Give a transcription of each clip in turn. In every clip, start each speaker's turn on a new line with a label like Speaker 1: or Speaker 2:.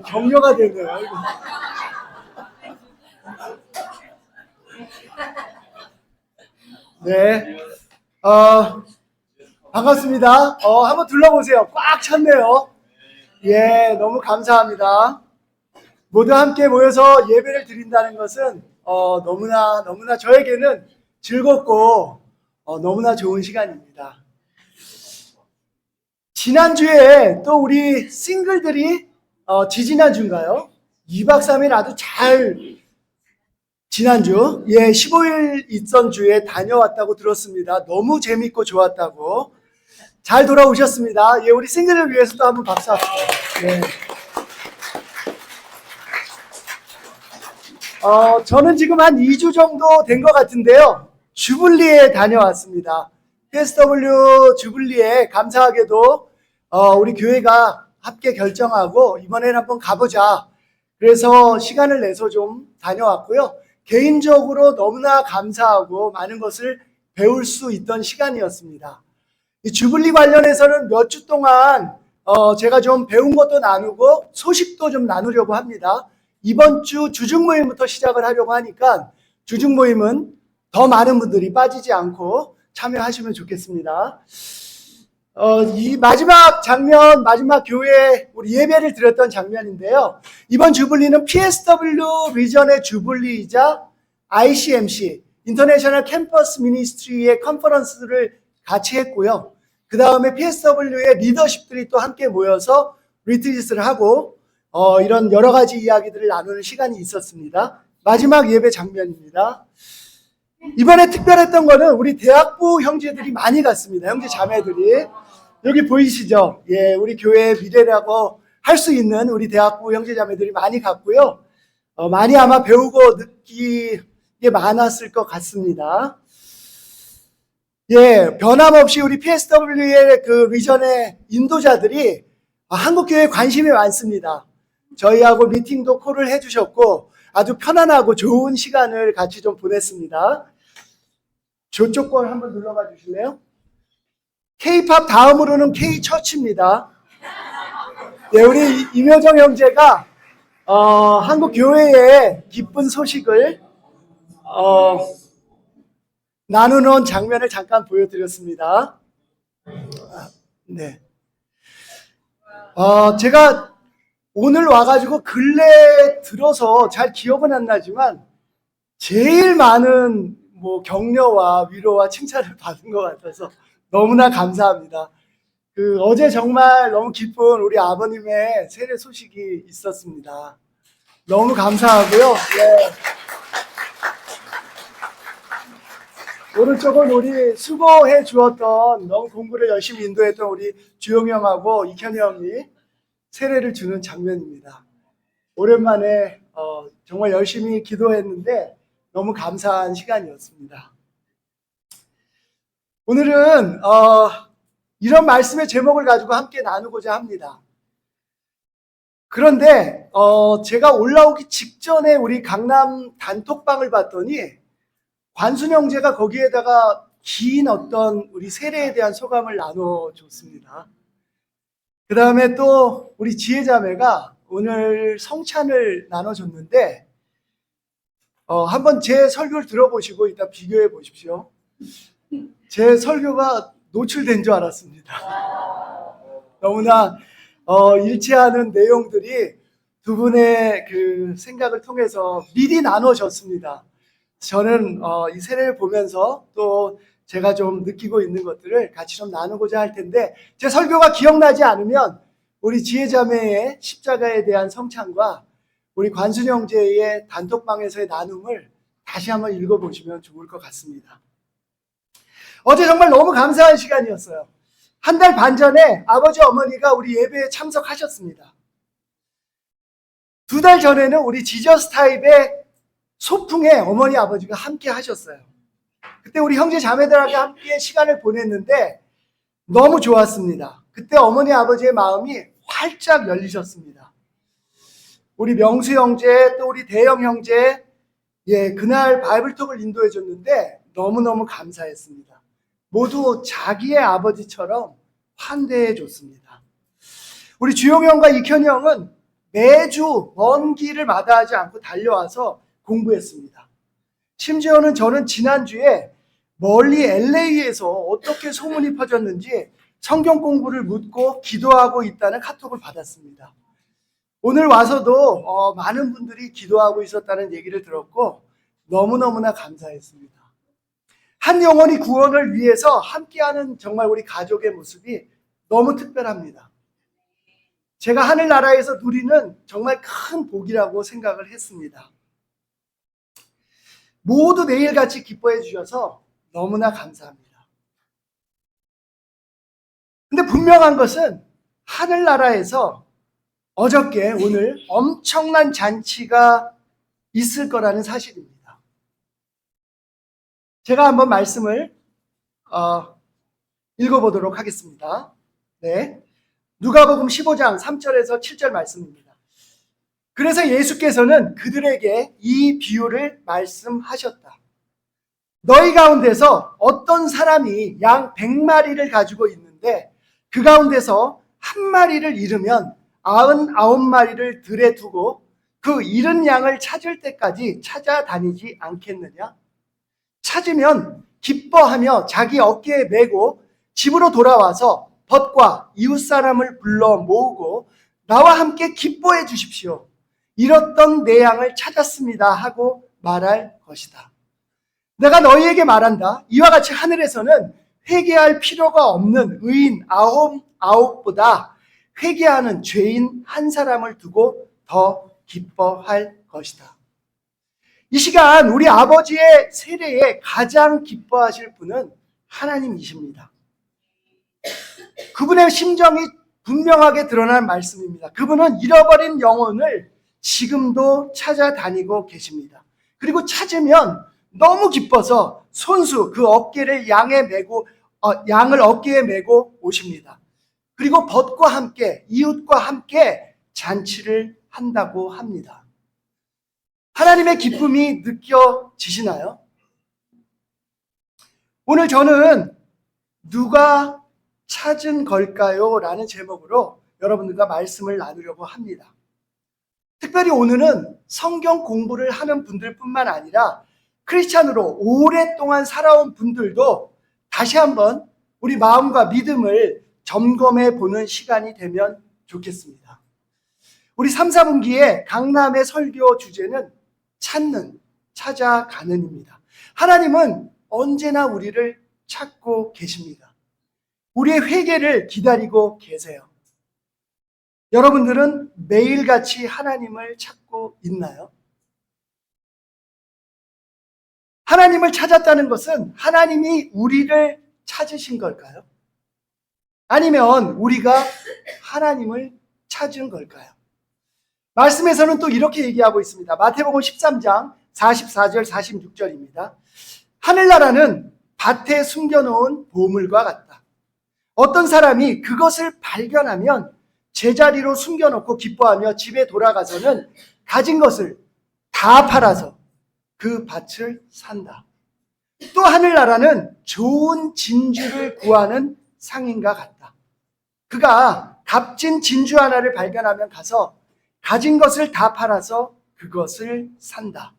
Speaker 1: 격려가 되네요. 네. 반갑습니다. 한번 둘러보세요. 꽉 찼네요. 예, 너무 감사합니다. 모두 함께 모여서 예배를 드린다는 것은 너무나 저에게는 즐겁고 너무나 좋은 시간입니다. 지난주에 또 우리 싱글들이 지지난주인가요? 2박 3일 아주 잘 지난주 15일 있던 주에 다녀왔다고 들었습니다. 너무 재밌고 좋았다고. 잘 돌아오셨습니다. 우리 싱글을 위해서도 한번 박수 합시다. 네. 저는 지금 한 2주 정도 된 것 같은데요. 주블리에 다녀왔습니다. PSW 주블리에 감사하게도 우리 교회가 함께 결정하고 이번에는 한번 가보자. 그래서 시간을 내서 좀 다녀왔고요. 개인적으로 너무나 감사하고 많은 것을 배울 수 있던 시간이었습니다. 이 주블리 관련해서는 몇 주 동안 제가 좀 배운 것도 나누고 소식도 좀 나누려고 합니다. 이번 주 주중 모임부터 시작을 하려고 하니까 주중 모임은 더 많은 분들이 빠지지 않고 참여하시면 좋겠습니다. 이 마지막 장면, 마지막 교회 우리 예배를 드렸던 장면인데요. 이번 주블리는 PSW 리전의 주블리이자 ICMC, 인터내셔널 캠퍼스 미니스트리의 컨퍼런스를 같이 했고요. 그 다음에 PSW의 리더십들이 또 함께 모여서 리트리트를 하고 이런 여러 가지 이야기들을 나누는 시간이 있었습니다. 마지막 예배 장면입니다. 이번에 특별했던 거는 우리 대학부 형제들이 많이 갔습니다. 형제 자매들이. 여기 보이시죠? 우리 교회의 미래라고 할 수 있는 우리 대학부 형제 자매들이 많이 갔고요. 많이 아마 배우고 느끼게 많았을 것 같습니다. 변함없이 우리 PSW의 그 리전의 인도자들이 한국 교회에 관심이 많습니다. 저희하고 미팅도 콜을 해주셨고 아주 편안하고 좋은 시간을 같이 좀 보냈습니다. 저쪽 걸 한번 눌러봐 주실래요? K-팝 다음으로는 K-처치입니다. 우리 임효정 형제가 한국 교회의 기쁜 소식을 나누는 장면을 잠깐 보여드렸습니다. 네. 제가 오늘 와가지고 근래 들어서 잘 기억은 안 나지만 제일 많은 격려와 위로와 칭찬을 받은 것 같아서 너무나 감사합니다. 어제 정말 너무 기쁜 우리 아버님의 세례 소식이 있었습니다. 너무 감사하고요. 오른쪽은 우리 수고해 주었던 너무 공부를 열심히 인도했던 우리 주용 형하고 이현이 형이 세례를 주는 장면입니다. 오랜만에 정말 열심히 기도했는데 너무 감사한 시간이었습니다. 오늘은 이런 말씀의 제목을 가지고 함께 나누고자 합니다. 그런데 제가 올라오기 직전에 우리 강남 단톡방을 봤더니 관순 형제가 거기에다가 긴 어떤 우리 세례에 대한 소감을 나눠줬습니다. 그 다음에 또 우리 지혜자매가 오늘 성찬을 나눠줬는데 한번 제 설교를 들어보시고 이따 비교해 보십시오. 제 설교가 노출된 줄 알았습니다. 너무나 일치하는 내용들이 두 분의 그 생각을 통해서 미리 나눠졌습니다. 저는 이 세례를 보면서 또 제가 좀 느끼고 있는 것들을 같이 좀 나누고자 할 텐데 제 설교가 기억나지 않으면 우리 지혜자매의 십자가에 대한 성찬과 우리 관순 형제의 단톡방에서의 나눔을 다시 한번 읽어보시면 좋을 것 같습니다. 어제 정말 너무 감사한 시간이었어요. 한 달 반 전에 아버지 어머니가 우리 예배에 참석하셨습니다. 2달 전에는 우리 지저스 타입의 소풍에 어머니 아버지가 함께 하셨어요. 그때 우리 형제 자매들하고 함께 시간을 보냈는데 너무 좋았습니다. 그때 어머니 아버지의 마음이 활짝 열리셨습니다. 우리 명수 형제 또 우리 대영 형제 그날 바이블톡을 인도해 줬는데 너무너무 감사했습니다. 모두 자기의 아버지처럼 환대해 줬습니다. 우리 주용이 형과 익현이 형은 매주 먼 길을 마다하지 않고 달려와서 공부했습니다. 심지어는 저는 지난주에 멀리 LA에서 어떻게 소문이 퍼졌는지 성경 공부를 묻고 기도하고 있다는 카톡을 받았습니다. 오늘 와서도 많은 분들이 기도하고 있었다는 얘기를 들었고 너무너무나 감사했습니다. 한 영혼의 구원을 위해서 함께하는 정말 우리 가족의 모습이 너무 특별합니다. 제가 하늘나라에서 누리는 정말 큰 복이라고 생각을 했습니다. 모두 매일같이 기뻐해 주셔서 너무나 감사합니다. 근데 분명한 것은 하늘나라에서 어저께 오늘 엄청난 잔치가 있을 거라는 사실입니다. 제가 한번 말씀을 읽어보도록 하겠습니다. 네, 누가복음 15장 3절에서 7절 말씀입니다. 그래서 예수께서는 그들에게 이 비유를 말씀하셨다. 너희 가운데서 어떤 사람이 양 100마리를 가지고 있는데 그 가운데서 한 마리를 잃으면 99마리를 들에 두고 그 잃은 양을 찾을 때까지 찾아다니지 않겠느냐? 찾으면 기뻐하며 자기 어깨에 메고 집으로 돌아와서 벗과 이웃 사람을 불러 모으고 나와 함께 기뻐해 주십시오. 잃었던 내 양을 찾았습니다 하고 말할 것이다. 내가 너희에게 말한다. 이와 같이 하늘에서는 회개할 필요가 없는 의인 99보다 회개하는 죄인 한 사람을 두고 더 기뻐할 것이다. 이 시간 우리 아버지의 세례에 가장 기뻐하실 분은 하나님이십니다. 그분의 심정이 분명하게 드러난 말씀입니다. 그분은 잃어버린 영혼을 지금도 찾아다니고 계십니다. 그리고 찾으면 너무 기뻐서 손수 그 어깨를 양을 어깨에 메고 오십니다. 그리고 벗과 함께 이웃과 함께 잔치를 한다고 합니다. 하나님의 기쁨이 느껴지시나요? 오늘 저는 누가 찾은 걸까요? 라는 제목으로 여러분들과 말씀을 나누려고 합니다. 특별히 오늘은 성경 공부를 하는 분들뿐만 아니라 크리스찬으로 오랫동안 살아온 분들도 다시 한번 우리 마음과 믿음을 점검해 보는 시간이 되면 좋겠습니다. 우리 3, 4분기에 강남의 설교 주제는 찾아가는입니다. 하나님은 언제나 우리를 찾고 계십니다. 우리의 회개를 기다리고 계세요. 여러분들은 매일같이 하나님을 찾고 있나요? 하나님을 찾았다는 것은 하나님이 우리를 찾으신 걸까요? 아니면 우리가 하나님을 찾은 걸까요? 말씀에서는 또 이렇게 얘기하고 있습니다. 마태복음 13장 44절 46절입니다. 하늘나라는 밭에 숨겨놓은 보물과 같다. 어떤 사람이 그것을 발견하면 제자리로 숨겨놓고 기뻐하며 집에 돌아가서는 가진 것을 다 팔아서 그 밭을 산다. 또 하늘나라는 좋은 진주를 구하는 상인과 같다. 그가 값진 진주 하나를 발견하면 가서 가진 것을 다 팔아서 그것을 산다.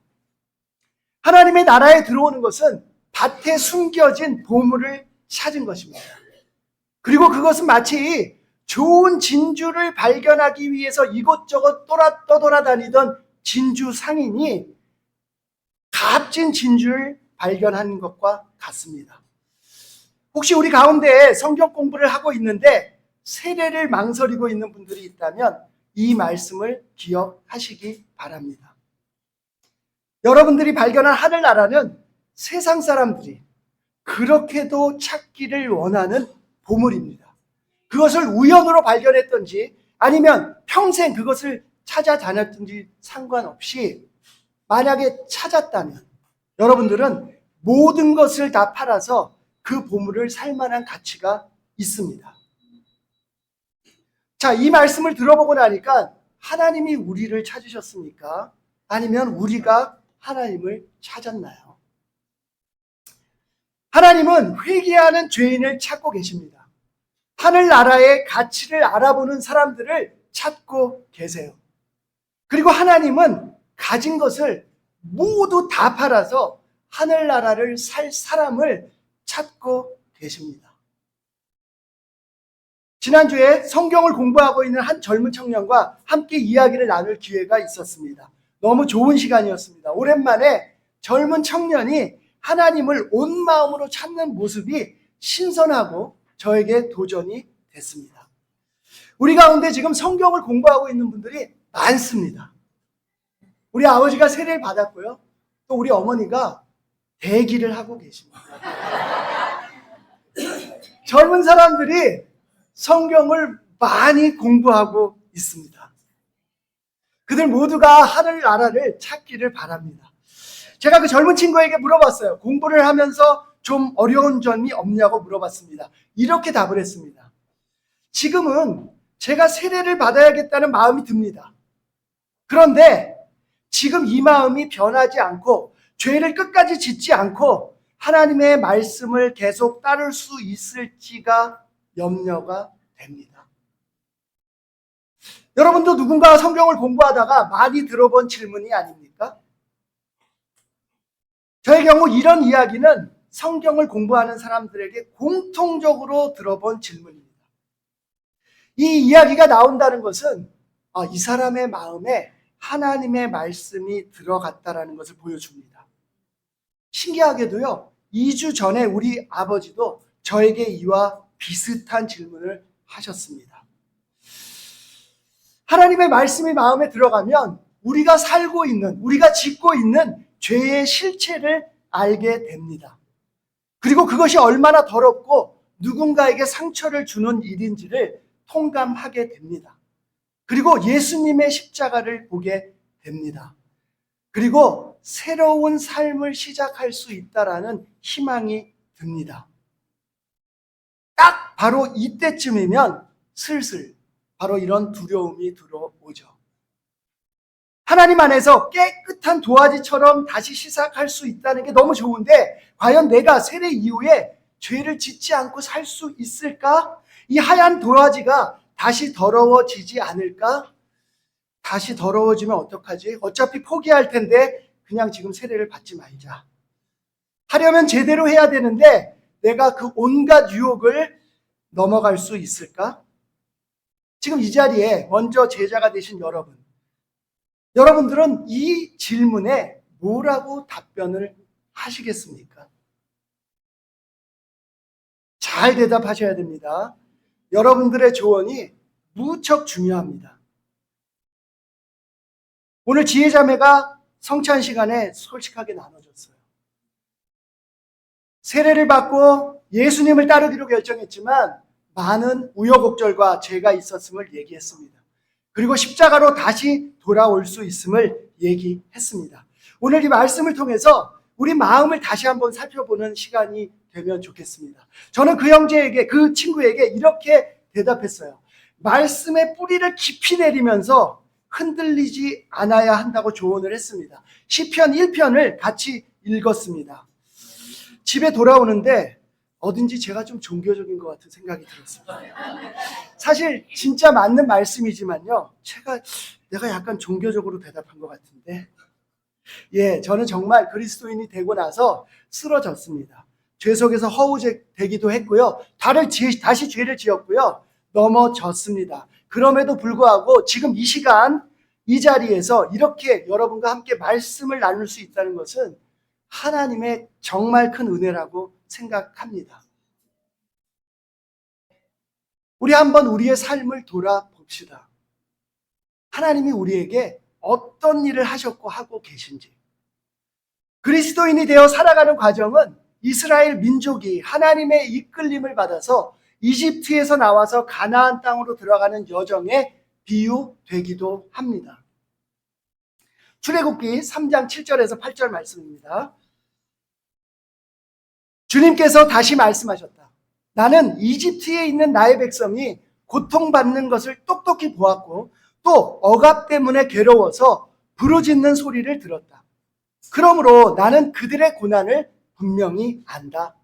Speaker 1: 하나님의 나라에 들어오는 것은 밭에 숨겨진 보물을 찾은 것입니다. 그리고 그것은 마치 좋은 진주를 발견하기 위해서 이곳저곳 떠돌아다니던 진주 상인이 값진 진주를 발견한 것과 같습니다. 혹시 우리 가운데 성경 공부를 하고 있는데 세례를 망설이고 있는 분들이 있다면 이 말씀을 기억하시기 바랍니다. 여러분들이 발견한 하늘나라는 세상 사람들이 그렇게도 찾기를 원하는 보물입니다. 그것을 우연으로 발견했던지 아니면 평생 그것을 찾아다녔던지 상관없이 만약에 찾았다면 여러분들은 모든 것을 다 팔아서 그 보물을 살 만한 가치가 있습니다. 자, 이 말씀을 들어보고 나니까 하나님이 우리를 찾으셨습니까? 아니면 우리가 하나님을 찾았나요? 하나님은 회개하는 죄인을 찾고 계십니다. 하늘나라의 가치를 알아보는 사람들을 찾고 계세요. 그리고 하나님은 가진 것을 모두 다 팔아서 하늘나라를 살 사람을 찾고 계십니다. 지난주에 성경을 공부하고 있는 한 젊은 청년과 함께 이야기를 나눌 기회가 있었습니다. 너무 좋은 시간이었습니다. 오랜만에 젊은 청년이 하나님을 온 마음으로 찾는 모습이 신선하고 저에게 도전이 됐습니다. 우리 가운데 지금 성경을 공부하고 있는 분들이 많습니다. 우리 아버지가 세례를 받았고요. 또 우리 어머니가 대기를 하고 계십니다. 젊은 사람들이 성경을 많이 공부하고 있습니다. 그들 모두가 하늘나라를 찾기를 바랍니다. 제가 그 젊은 친구에게 물어봤어요. 공부를 하면서 좀 어려운 점이 없냐고 물어봤습니다. 이렇게 답을 했습니다. 지금은 제가 세례를 받아야겠다는 마음이 듭니다. 그런데 지금 이 마음이 변하지 않고 죄를 끝까지 짓지 않고 하나님의 말씀을 계속 따를 수 있을지가 염려가 됩니다. 여러분도 누군가 성경을 공부하다가 많이 들어본 질문이 아닙니까? 저의 경우 이런 이야기는 성경을 공부하는 사람들에게 공통적으로 들어본 질문입니다. 이 이야기가 나온다는 것은 이 사람의 마음에 하나님의 말씀이 들어갔다라는 것을 보여줍니다. 신기하게도요, 2주 전에 우리 아버지도 저에게 이와 비슷한 질문을 하셨습니다. 하나님의 말씀이 마음에 들어가면 우리가 살고 있는, 우리가 짓고 있는 죄의 실체를 알게 됩니다. 그리고 그것이 얼마나 더럽고 누군가에게 상처를 주는 일인지를 통감하게 됩니다. 그리고 예수님의 십자가를 보게 됩니다. 그리고 새로운 삶을 시작할 수 있다라는 희망이 듭니다. 딱 바로 이때쯤이면 슬슬 바로 이런 두려움이 들어오죠. 하나님 안에서 깨끗한 도화지처럼 다시 시작할 수 있다는 게 너무 좋은데 과연 내가 세례 이후에 죄를 짓지 않고 살 수 있을까? 이 하얀 도화지가 다시 더러워지지 않을까? 다시 더러워지면 어떡하지? 어차피 포기할 텐데 그냥 지금 세례를 받지 말자. 하려면 제대로 해야 되는데 내가 그 온갖 유혹을 넘어갈 수 있을까? 지금 이 자리에 먼저 제자가 되신 여러분들은 이 질문에 뭐라고 답변을 하시겠습니까? 잘 대답하셔야 됩니다. 여러분들의 조언이 무척 중요합니다. 오늘 지혜자매가 성찬 시간에 솔직하게 나눠줬어요. 세례를 받고 예수님을 따르기로 결정했지만 많은 우여곡절과 죄가 있었음을 얘기했습니다. 그리고 십자가로 다시 돌아올 수 있음을 얘기했습니다. 오늘 이 말씀을 통해서 우리 마음을 다시 한번 살펴보는 시간이 되면 좋겠습니다. 저는 그 형제에게, 그 친구에게 이렇게 대답했어요. 말씀의 뿌리를 깊이 내리면서 흔들리지 않아야 한다고 조언을 했습니다. 시편 1편을 같이 읽었습니다. 집에 돌아오는데 어딘지 제가 좀 종교적인 것 같은 생각이 들었습니다. 사실 진짜 맞는 말씀이지만요, 내가 약간 종교적으로 대답한 것 같은데, 저는 정말 그리스도인이 되고 나서 쓰러졌습니다. 죄 속에서 허우되기도 했고요, 다시 죄를 지었고요, 넘어졌습니다. 그럼에도 불구하고 지금 이 시간 이 자리에서 이렇게 여러분과 함께 말씀을 나눌 수 있다는 것은 하나님의 정말 큰 은혜라고 생각합니다. 우리 한번 우리의 삶을 돌아봅시다. 하나님이 우리에게 어떤 일을 하셨고 하고 계신지. 그리스도인이 되어 살아가는 과정은 이스라엘 민족이 하나님의 이끌림을 받아서 이집트에서 나와서 가나안 땅으로 들어가는 여정의 비유되기도 합니다. 출애굽기 3장 7절에서 8절 말씀입니다. 주님께서 다시 말씀하셨다. 나는 이집트에 있는 나의 백성이 고통받는 것을 똑똑히 보았고 또 억압 때문에 괴로워서 부르짖는 소리를 들었다. 그러므로 나는 그들의 고난을 분명히 안다.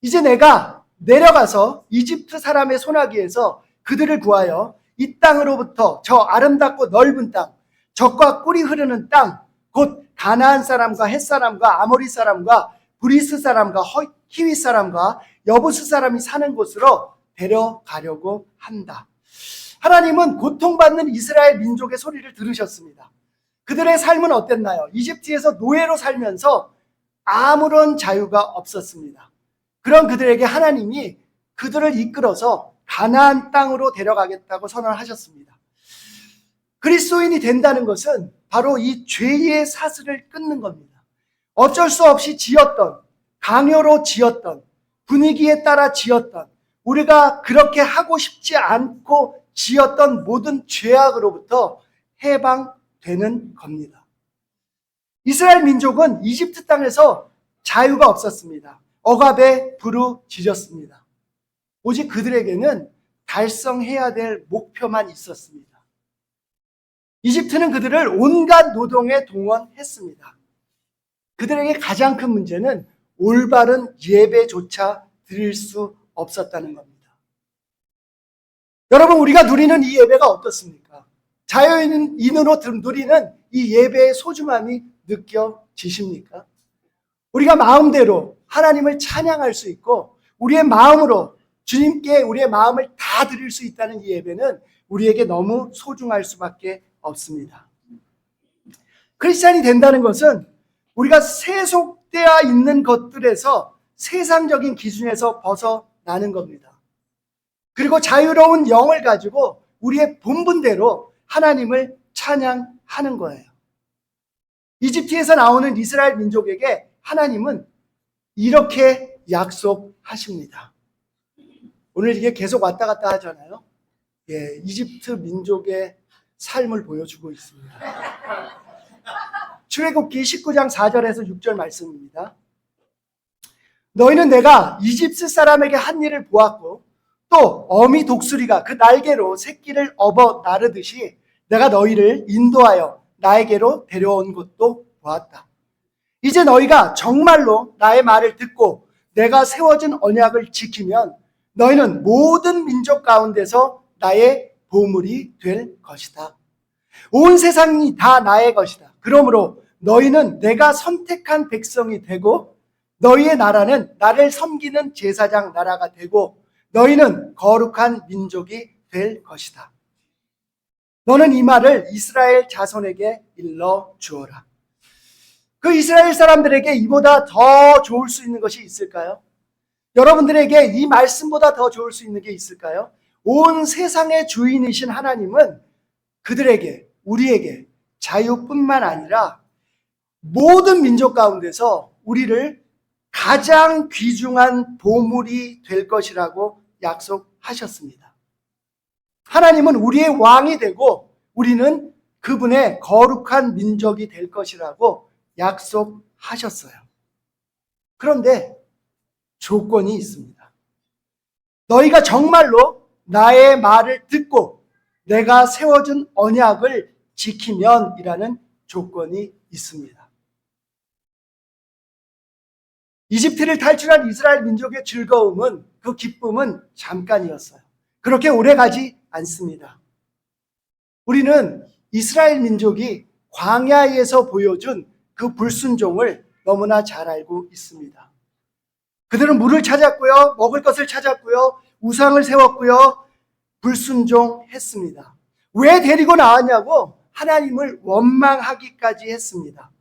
Speaker 1: 이제 내가 내려가서 이집트 사람의 손아귀에서 그들을 구하여 이 땅으로부터 저 아름답고 넓은 땅, 젖과 꿀이 흐르는 땅, 곧 가나안 사람과 헷 사람과 아모리 사람과 브리스 사람과 히윗 사람과 여부스 사람이 사는 곳으로 데려가려고 한다. 하나님은 고통받는 이스라엘 민족의 소리를 들으셨습니다. 그들의 삶은 어땠나요? 이집트에서 노예로 살면서 아무런 자유가 없었습니다. 그런 그들에게 하나님이 그들을 이끌어서 가나안 땅으로 데려가겠다고 선언하셨습니다. 그리스도인이 된다는 것은 바로 이 죄의 사슬을 끊는 겁니다. 어쩔 수 없이 지었던, 강요로 지었던, 분위기에 따라 지었던, 우리가 그렇게 하고 싶지 않고 지었던 모든 죄악으로부터 해방되는 겁니다. 이스라엘 민족은 이집트 땅에서 자유가 없었습니다. 억압에 부르짖었습니다. 오직 그들에게는 달성해야 될 목표만 있었습니다. 이집트는 그들을 온갖 노동에 동원했습니다. 그들에게 가장 큰 문제는 올바른 예배조차 드릴 수 없었다는 겁니다. 여러분, 우리가 누리는 이 예배가 어떻습니까? 자유인으로 누리는 이 예배의 소중함이 느껴지십니까? 우리가 마음대로 하나님을 찬양할 수 있고 우리의 마음으로 주님께 우리의 마음을 다 드릴 수 있다는 이 예배는 우리에게 너무 소중할 수밖에 없습니다. 크리스찬이 된다는 것은 우리가 세속되어 있는 것들에서 세상적인 기준에서 벗어나는 겁니다. 그리고 자유로운 영을 가지고 우리의 본분대로 하나님을 찬양하는 거예요. 이집트에서 나오는 이스라엘 민족에게 하나님은 이렇게 약속하십니다. 오늘 이게 계속 왔다 갔다 하잖아요. 예, 이집트 민족의 삶을 보여주고 있습니다. 출애굽기 19장 4절에서 6절 말씀입니다. 너희는 내가 이집트 사람에게 한 일을 보았고 또 어미 독수리가 그 날개로 새끼를 업어 나르듯이 내가 너희를 인도하여 나에게로 데려온 것도 보았다. 이제 너희가 정말로 나의 말을 듣고 내가 세워준 언약을 지키면 너희는 모든 민족 가운데서 나의 보물이 될 것이다. 온 세상이 다 나의 것이다. 그러므로 너희는 내가 선택한 백성이 되고 너희의 나라는 나를 섬기는 제사장 나라가 되고 너희는 거룩한 민족이 될 것이다. 너는 이 말을 이스라엘 자손에게 일러 주어라. 그 이스라엘 사람들에게 이보다 더 좋을 수 있는 것이 있을까요? 여러분들에게 이 말씀보다 더 좋을 수 있는 게 있을까요? 온 세상의 주인이신 하나님은 그들에게, 우리에게 자유뿐만 아니라 모든 민족 가운데서 우리를 가장 귀중한 보물이 될 것이라고 약속하셨습니다. 하나님은 우리의 왕이 되고 우리는 그분의 거룩한 민족이 될 것이라고 약속하셨어요. 그런데 조건이 있습니다. 너희가 정말로 나의 말을 듣고 내가 세워준 언약을 지키면이라는 조건이 있습니다. 이집트를 탈출한 이스라엘 민족의 즐거움은, 그 기쁨은 잠깐이었어요. 그렇게 오래가지 않습니다. 우리는 이스라엘 민족이 광야에서 보여준 그 불순종을 너무나 잘 알고 있습니다. 그들은 물을 찾았고요, 먹을 것을 찾았고요, 우상을 세웠고요, 불순종했습니다. 왜 데리고 나왔냐고 하나님을 원망하기까지 했습니다.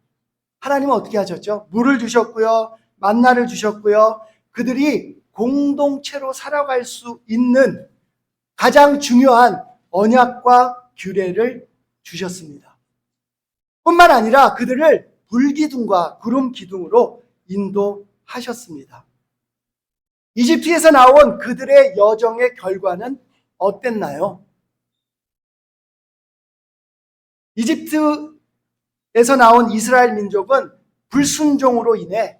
Speaker 1: 하나님은 어떻게 하셨죠? 물을 주셨고요, 만나를 주셨고요, 그들이 공동체로 살아갈 수 있는 가장 중요한 언약과 규례를 주셨습니다. 뿐만 아니라 그들을 불기둥과 구름 기둥으로 인도하셨습니다. 이집트에서 나온 그들의 여정의 결과는 어땠나요? 이집트에서 나온 이스라엘 민족은 불순종으로 인해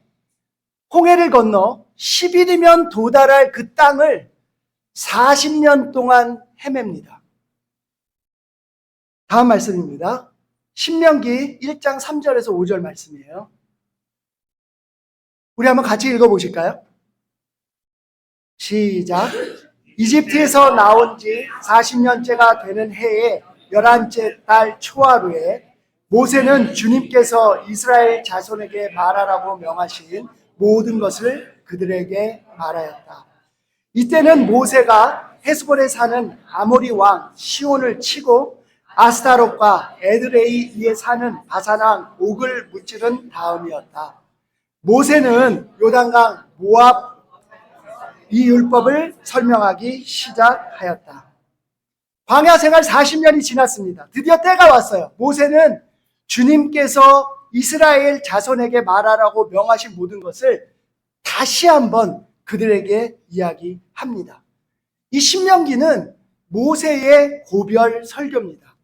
Speaker 1: 홍해를 건너 10일이면 도달할 그 땅을 40년 동안 헤맵니다. 다음 말씀입니다. 신명기 1장 3절에서 5절 말씀이에요. 우리 한번 같이 읽어보실까요? 시작. 이집트에서 나온 지 40년째가 되는 해의 11째 달 초하루에 모세는 주님께서 이스라엘 자손에게 말하라고 명하신 모든 것을 그들에게 말하였다. 이때는 모세가 헤스본에 사는 아모리 왕 시온을 치고 아스타롯과 에드레이에 사는 바산 왕 옥을 무찌른 다음이었다. 모세는 요단강 모압 이 율법을 설명하기 시작하였다. 광야 생활 40년이 지났습니다. 드디어 때가 왔어요. 모세는 주님께서 이스라엘 자손에게 말하라고 명하신 모든 것을 다시 한번 그들에게 이야기합니다. 이 신명기는 모세의 고별 설교입니다.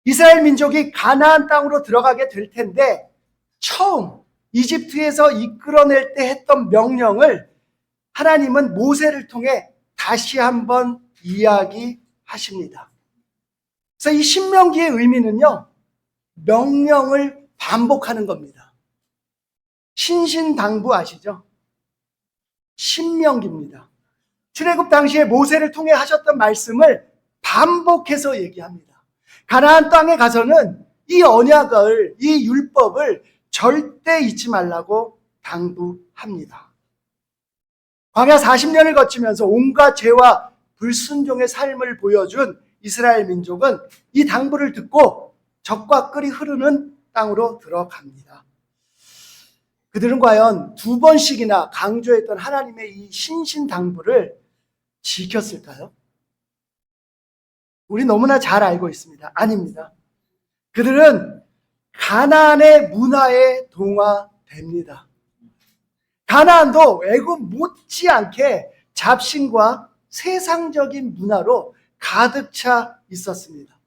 Speaker 1: 이스라엘 민족이 가나안 땅으로 들어가게 될 텐데 처음 이집트에서 이끌어낼 때 했던 명령을 하나님은 모세를 통해 다시 한번 이야기하십니다. 그래서 이 신명기의 의미는요, 명령을 반복하는 겁니다. 신신당부 아시죠? 신명기입니다. 출애굽 당시에 모세를 통해 하셨던 말씀을 반복해서 얘기합니다. 가나안 땅에 가서는 이 언약을, 이 율법을 절대 잊지 말라고 당부합니다. 광야 40년을 거치면서 온갖 죄와 불순종의 삶을 보여준 이스라엘 민족은 이 당부를 듣고 적과 꿀이 흐르는 땅으로 들어갑니다. 그들은 과연 2번씩이나 강조했던 하나님의 이 신신당부를 지켰을까요? 우리 너무나 잘 알고 있습니다. 아닙니다. 그들은 가나안의 문화에 동화됩니다. 가나안도 애굽 못지않게 잡신과 세상적인 문화로 가득 차 있었습니다.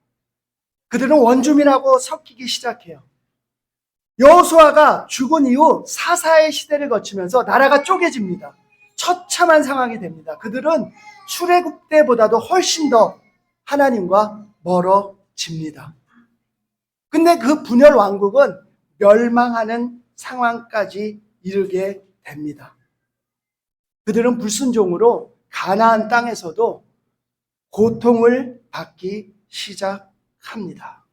Speaker 1: 그들은 원주민하고 섞이기 시작해요. 여호수아가 죽은 이후 사사의 시대를 거치면서 나라가 쪼개집니다. 처참한 상황이 됩니다. 그들은 출애굽 때보다도 훨씬 더 하나님과 멀어집니다. 근데 그 분열 왕국은 멸망하는 상황까지 이르게 됩니다. 그들은 불순종으로 가나안 땅에서도 고통을 받기 시작합니다.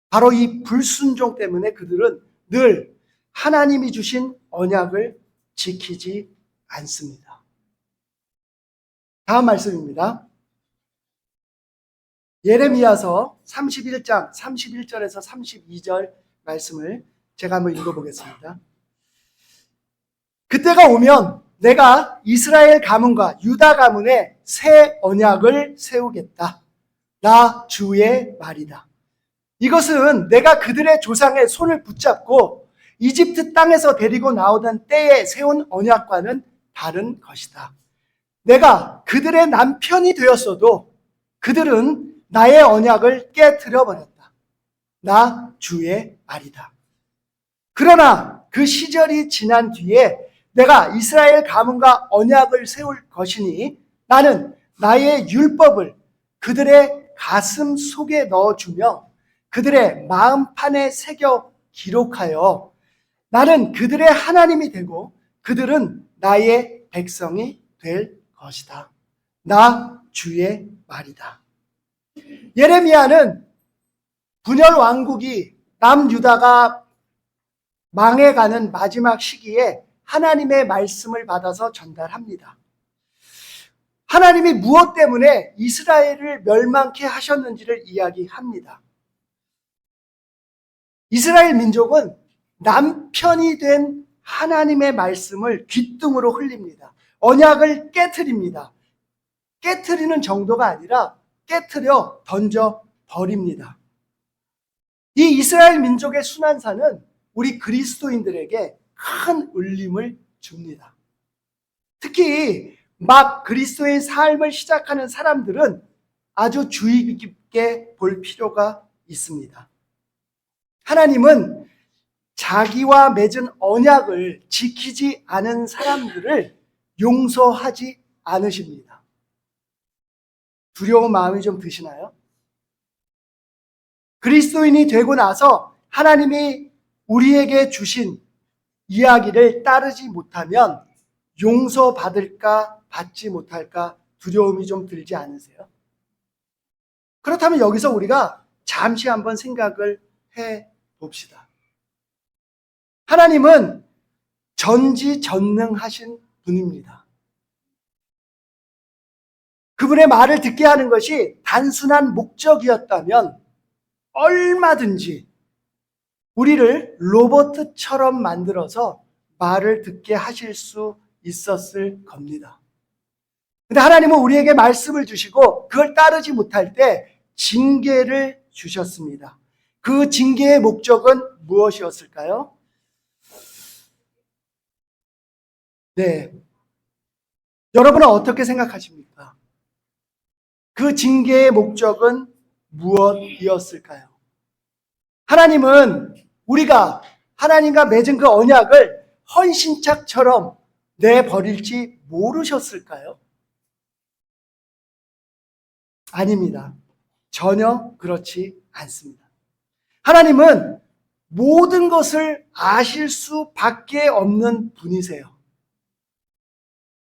Speaker 1: 바로 이 불순종 때문에 그들은 늘 하나님이 주신 언약을 지키지 않습니다. 다음 말씀입니다. 예레미야서 31장 31절에서 32절 말씀을 제가 한번 읽어보겠습니다. 그때가 오면 내가 이스라엘 가문과 유다 가문에 새 언약을 세우겠다. 나 주의 말이다. 이것은 내가 그들의 조상의 손을 붙잡고 이집트 땅에서 데리고 나오던 때에 세운 언약과는 다른 것이다. 내가 그들의 남편이 되었어도 그들은 나의 언약을 깨트려 버렸다. 나 주의 말이다. 그러나 그 시절이 지난 뒤에 내가 이스라엘 가문과 언약을 세울 것이니 나는 나의 율법을 그들의 가슴 속에 넣어주며 그들의 마음판에 새겨 기록하여 나는 그들의 하나님이 되고 그들은 나의 백성이 될 것이다. 나 주의 말이다. 예레미야는 분열 왕국이 남유다가 망해가는 마지막 시기에 하나님의 말씀을 받아서 전달합니다. 하나님이 무엇 때문에 이스라엘을 멸망케 하셨는지를 이야기합니다. 이스라엘 민족은 남편이 된 하나님의 말씀을 귓등으로 흘립니다. 언약을 깨트립니다. 깨트리는 정도가 아니라 깨트려 던져 버립니다. 이 이스라엘 민족의 순환사는 우리 그리스도인들에게 큰 울림을 줍니다. 특히 막 그리스도의 삶을 시작하는 사람들은 아주 주의 깊게 볼 필요가 있습니다. 하나님은 자기와 맺은 언약을 지키지 않은 사람들을 용서하지 않으십니다. 두려운 마음이 좀 드시나요? 그리스도인이 되고 나서 하나님이 우리에게 주신 이야기를 따르지 못하면 용서받을까 받지 못할까 두려움이 좀 들지 않으세요? 그렇다면 여기서 우리가 잠시 한번 생각을 해 봅시다. 하나님은 전지전능하신 분입니다. 그분의 말을 듣게 하는 것이 단순한 목적이었다면 얼마든지 우리를 로봇처럼 만들어서 말을 듣게 하실 수 있었을 겁니다. 근데 하나님은 우리에게 말씀을 주시고 그걸 따르지 못할 때 징계를 주셨습니다. 그 징계의 목적은 무엇이었을까요? 네. 여러분은 어떻게 생각하십니까? 그 징계의 목적은 무엇이었을까요? 하나님은 우리가 하나님과 맺은 그 언약을 헌신짝처럼 내버릴지 모르셨을까요? 아닙니다. 전혀 그렇지 않습니다. 하나님은 모든 것을 아실 수밖에 없는 분이세요.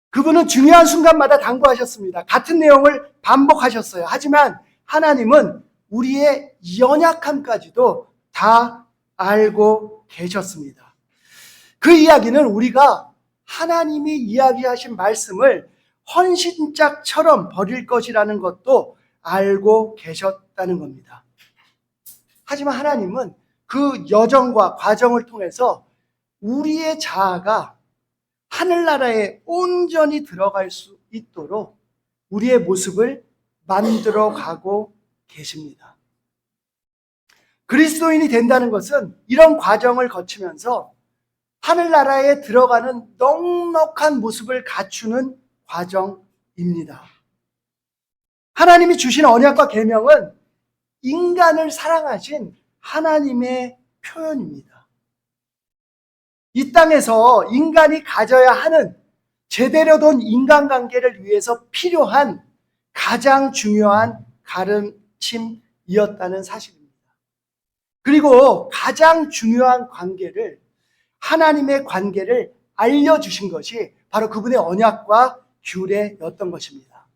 Speaker 1: 그분은 중요한 순간마다 당부하셨습니다. 같은 내용을 반복하셨어요. 하지만 하나님은 우리의 연약함까지도 다 알고 계셨습니다. 그 이야기는 우리가 하나님이 이야기하신 말씀을 헌신짝처럼 버릴 것이라는 것도 알고 계셨다는 겁니다. 하지만 하나님은 그 여정과 과정을 통해서 우리의 자아가 하늘나라에 온전히 들어갈 수 있도록 우리의 모습을 만들어 가고 계십니다. 그리스도인이 된다는 것은 이런 과정을 거치면서 하늘나라에 들어가는 넉넉한 모습을 갖추는 과정입니다. 하나님이 주신 언약과 계명은 인간을 사랑하신 하나님의 표현입니다. 이 땅에서 인간이 가져야 하는 제대로 된 인간관계를 위해서 필요한 가장 중요한 가르침이었다는 사실입니다. 그리고 가장 중요한 관계를, 하나님의 관계를 알려주신 것이 바로 그분의 언약과 규례였던 것입니다.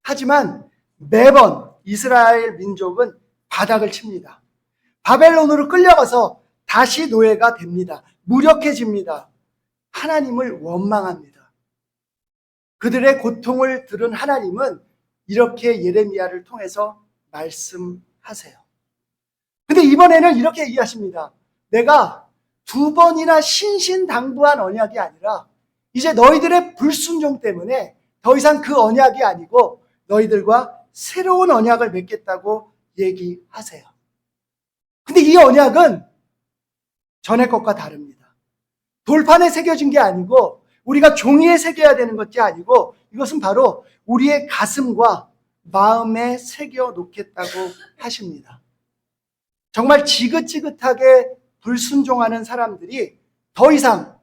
Speaker 1: 하지만 매번 이스라엘 민족은 바닥을 칩니다. 바벨론으로 끌려가서 다시 노예가 됩니다. 무력해집니다. 하나님을 원망합니다. 그들의 고통을 들은 하나님은 이렇게 예레미야를 통해서 말씀하세요. 근데 이번에는 이렇게 얘기하십니다. 내가 2번이나 신신당부한 언약이 아니라 이제 너희들의 불순종 때문에 더 이상 그 언약이 아니고 너희들과 새로운 언약을 맺겠다고 얘기하세요. 근데 이 언약은 전의 것과 다릅니다. 돌판에 새겨진 게 아니고 우리가 종이에 새겨야 되는 것이 아니고 이것은 바로 우리의 가슴과 마음에 새겨 놓겠다고 하십니다. 정말 지긋지긋하게 불순종하는 사람들이 더 이상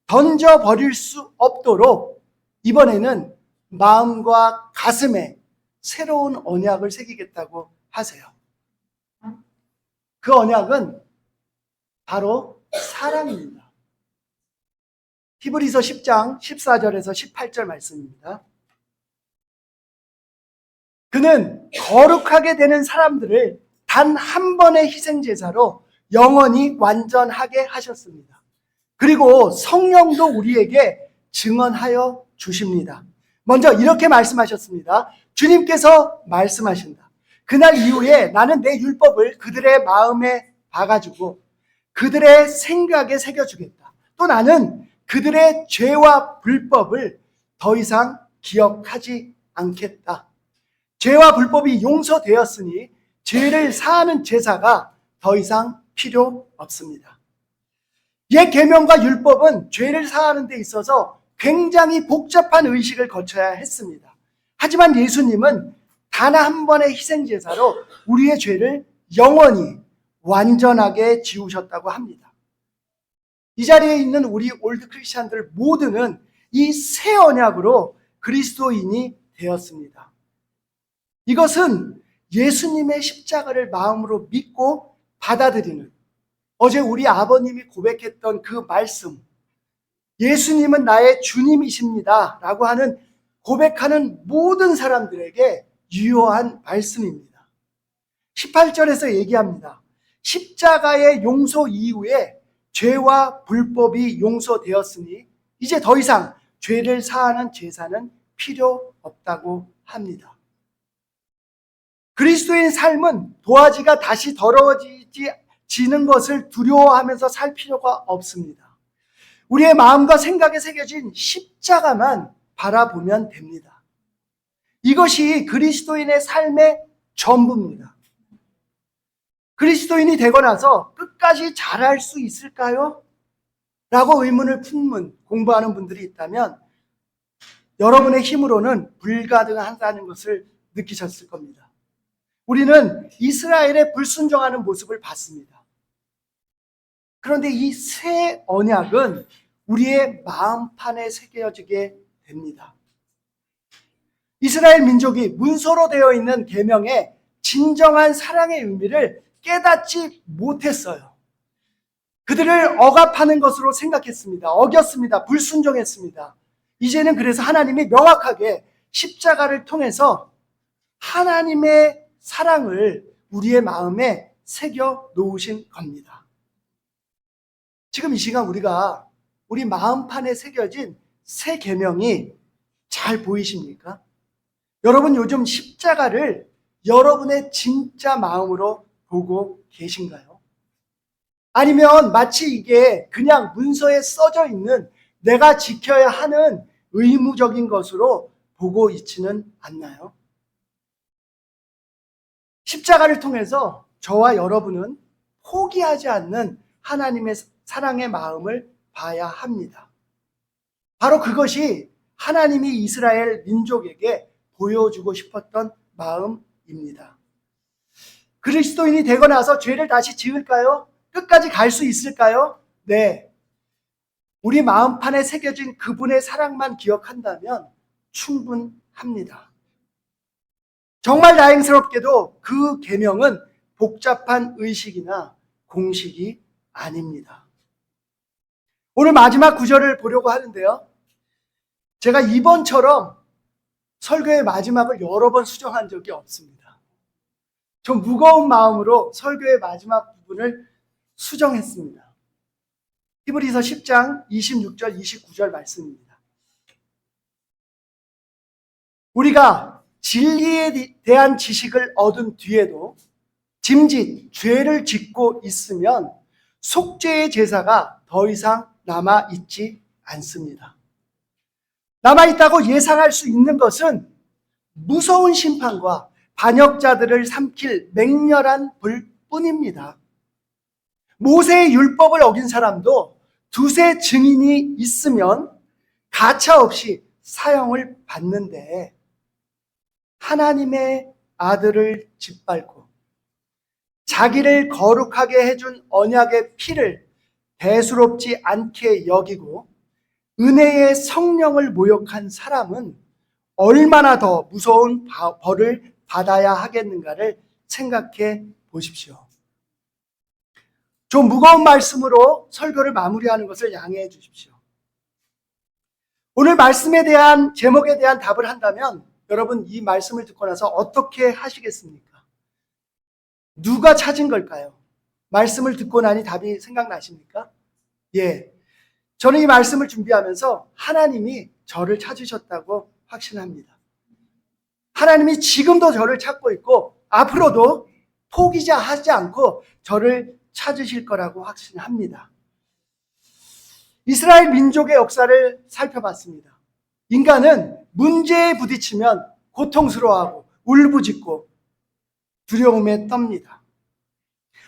Speaker 1: 던져버릴 수 없도록 이번에는 마음과 가슴에 새로운 언약을 새기겠다고 하세요. 그 언약은 바로 사랑입니다. 히브리서 10장 14절에서 18절 말씀입니다. 그는 거룩하게 되는 사람들을 단 한 번의 희생제사로 영원히 완전하게 하셨습니다. 그리고 성령도 우리에게 증언하여 주십니다. 먼저 이렇게 말씀하셨습니다. 주님께서 말씀하신다. 그날 이후에 나는 내 율법을 그들의 마음에 박아주고 그들의 생각에 새겨주겠다. 또 나는 그들의 죄와 불법을 더 이상 기억하지 않겠다. 죄와 불법이 용서되었으니 죄를 사하는 제사가 더 이상 필요 없습니다. 옛 계명과 율법은 죄를 사하는 데 있어서 굉장히 복잡한 의식을 거쳐야 했습니다. 하지만 예수님은 단 한 번의 희생제사로 우리의 죄를 영원히 완전하게 지우셨다고 합니다. 이 자리에 있는 우리 올드 크리스찬들 모두는 이 새 언약으로 그리스도인이 되었습니다. 이것은 예수님의 십자가를 마음으로 믿고 받아들이는, 어제 우리 아버님이 고백했던 그 말씀, 예수님은 나의 주님이십니다 라고 하는 고백하는 모든 사람들에게 유효한 말씀입니다. 18절에서 얘기합니다. 십자가의 용서 이후에 죄와 불법이 용서되었으니 이제 더 이상 죄를 사하는 제사는 필요 없다고 합니다. 그리스도인 삶은 도화지가 다시 더러워지는 것을 두려워하면서 살 필요가 없습니다. 우리의 마음과 생각에 새겨진 십자가만 바라보면 됩니다. 이것이 그리스도인의 삶의 전부입니다. 그리스도인이 되고 나서 끝까지 잘할 수 있을까요? 라고 의문을 품는 공부하는 분들이 있다면 여러분의 힘으로는 불가능하다는 것을 느끼셨을 겁니다. 우리는 이스라엘의 불순종하는 모습을 봤습니다. 그런데 이 새 언약은 우리의 마음판에 새겨지게 됩니다. 이스라엘 민족이 문서로 되어 있는 계명의 진정한 사랑의 의미를 깨닫지 못했어요. 그들을 억압하는 것으로 생각했습니다. 어겼습니다. 불순종했습니다. 이제는 그래서 하나님이 명확하게 십자가를 통해서 하나님의 사랑을 우리의 마음에 새겨 놓으신 겁니다. 지금 이 시간 우리가 우리 마음판에 새겨진 새 계명이 잘 보이십니까? 여러분 요즘 십자가를 여러분의 진짜 마음으로 보고 계신가요? 아니면 마치 이게 그냥 문서에 써져 있는 내가 지켜야 하는 의무적인 것으로 보고 있지는 않나요? 십자가를 통해서 저와 여러분은 포기하지 않는 하나님의 사랑의 마음을 봐야 합니다. 바로 그것이 하나님이 이스라엘 민족에게 보여주고 싶었던 마음입니다. 그리스도인이 되고 나서 죄를 다시 지을까요? 끝까지 갈 수 있을까요? 네. 우리 마음판에 새겨진 그분의 사랑만 기억한다면 충분합니다. 정말 다행스럽게도 그 계명은 복잡한 의식이나 공식이 아닙니다. 오늘 마지막 구절을 보려고 하는데요. 제가 이번처럼 설교의 마지막을 여러 번 수정한 적이 없습니다. 좀 무거운 마음으로 설교의 마지막 부분을 수정했습니다. 히브리서 10장 26절 29절 말씀입니다. 우리가 진리에 대한 지식을 얻은 뒤에도 짐짓 죄를 짓고 있으면 속죄의 제사가 더 이상 남아있지 않습니다. 남아있다고 예상할 수 있는 것은 무서운 심판과 반역자들을 삼킬 맹렬한 불뿐입니다. 모세의 율법을 어긴 사람도 두세 증인이 있으면 가차없이 사형을 받는데 하나님의 아들을 짓밟고 자기를 거룩하게 해준 언약의 피를 대수롭지 않게 여기고 은혜의 성령을 모욕한 사람은 얼마나 더 무서운 벌을 받아야 하겠는가를 생각해 보십시오. 좀 무거운 말씀으로 설교를 마무리하는 것을 양해해 주십시오. 오늘 말씀에 대한 제목에 대한 답을 한다면 여러분 이 말씀을 듣고 나서 어떻게 하시겠습니까? 누가 찾은 걸까요? 말씀을 듣고 나니 답이 생각나십니까? 예. 저는 이 말씀을 준비하면서 하나님이 저를 찾으셨다고 확신합니다. 하나님이 지금도 저를 찾고 있고 앞으로도 포기하지 않고 저를 찾으실 거라고 확신합니다. 이스라엘 민족의 역사를 살펴봤습니다. 인간은 문제에 부딪히면 고통스러워하고 울부짖고 두려움에 떱니다.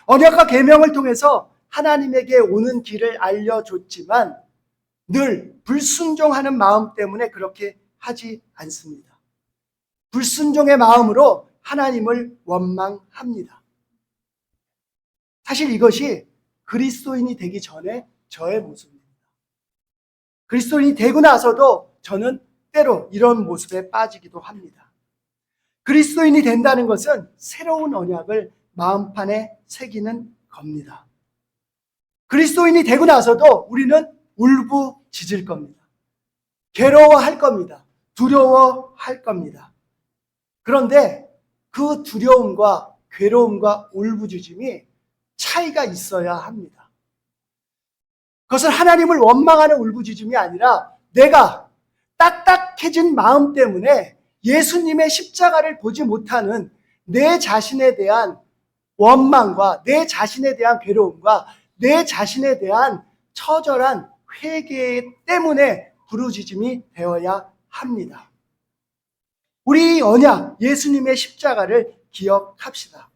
Speaker 1: 언약과 계명을 통해서 하나님에게 오는 길을 알려줬지만 늘 불순종하는 마음 때문에 그렇게 하지 않습니다. 불순종의 마음으로 하나님을 원망합니다. 사실 이것이 그리스도인이 되기 전에 저의 모습입니다. 그리스도인이 되고 나서도 저는 때로 이런 모습에 빠지기도 합니다. 그리스도인이 된다는 것은 새로운 언약을 마음판에 새기는 겁니다. 그리스도인이 되고 나서도 우리는 울고 짖을 겁니다. 괴로워할 겁니다. 두려워할 겁니다. 그런데 그 두려움과 괴로움과 울부짖음이 차이가 있어야 합니다. 그것은 하나님을 원망하는 울부짖음이 아니라 내가 딱딱해진 마음 때문에 예수님의 십자가를 보지 못하는 내 자신에 대한 원망과 내 자신에 대한 괴로움과 내 자신에 대한 처절한 회개 때문에 부르짖음이 되어야 합니다. 우리 언약 예수님의 십자가를 기억합시다.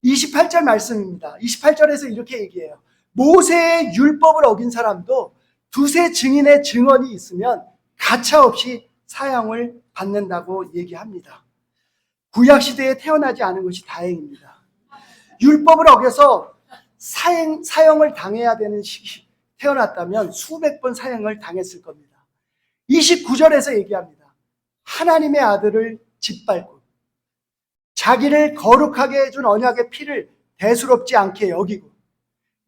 Speaker 1: 28절 말씀입니다. 28절에서 이렇게 얘기해요. 모세의 율법을 어긴 사람도 두세 증인의 증언이 있으면 가차없이 사형을 받는다고 얘기합니다. 구약시대에 태어나지 않은 것이 다행입니다. 율법을 어겨서 사형을 당해야 되는 시기 태어났다면 수백 번 사형을 당했을 겁니다. 29절에서 얘기합니다. 하나님의 아들을 짓밟고 자기를 거룩하게 해준 언약의 피를 대수롭지 않게 여기고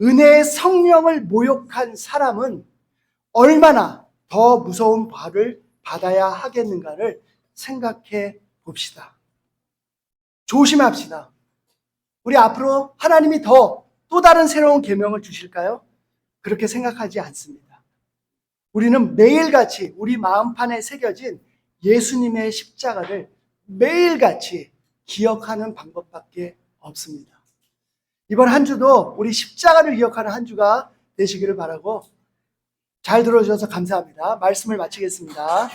Speaker 1: 은혜의 성령을 모욕한 사람은 얼마나 더 무서운 벌을 받아야 하겠는가를 생각해 봅시다. 조심합시다. 우리 앞으로 하나님이 또 다른 새로운 계명을 주실까요? 그렇게 생각하지 않습니다. 우리는 매일같이 우리 마음판에 새겨진 예수님의 십자가를 매일같이 기억하는 방법밖에 없습니다. 이번 한 주도 우리 십자가를 기억하는 한 주가 되시기를 바라고 잘 들어주셔서 감사합니다. 말씀을 마치겠습니다.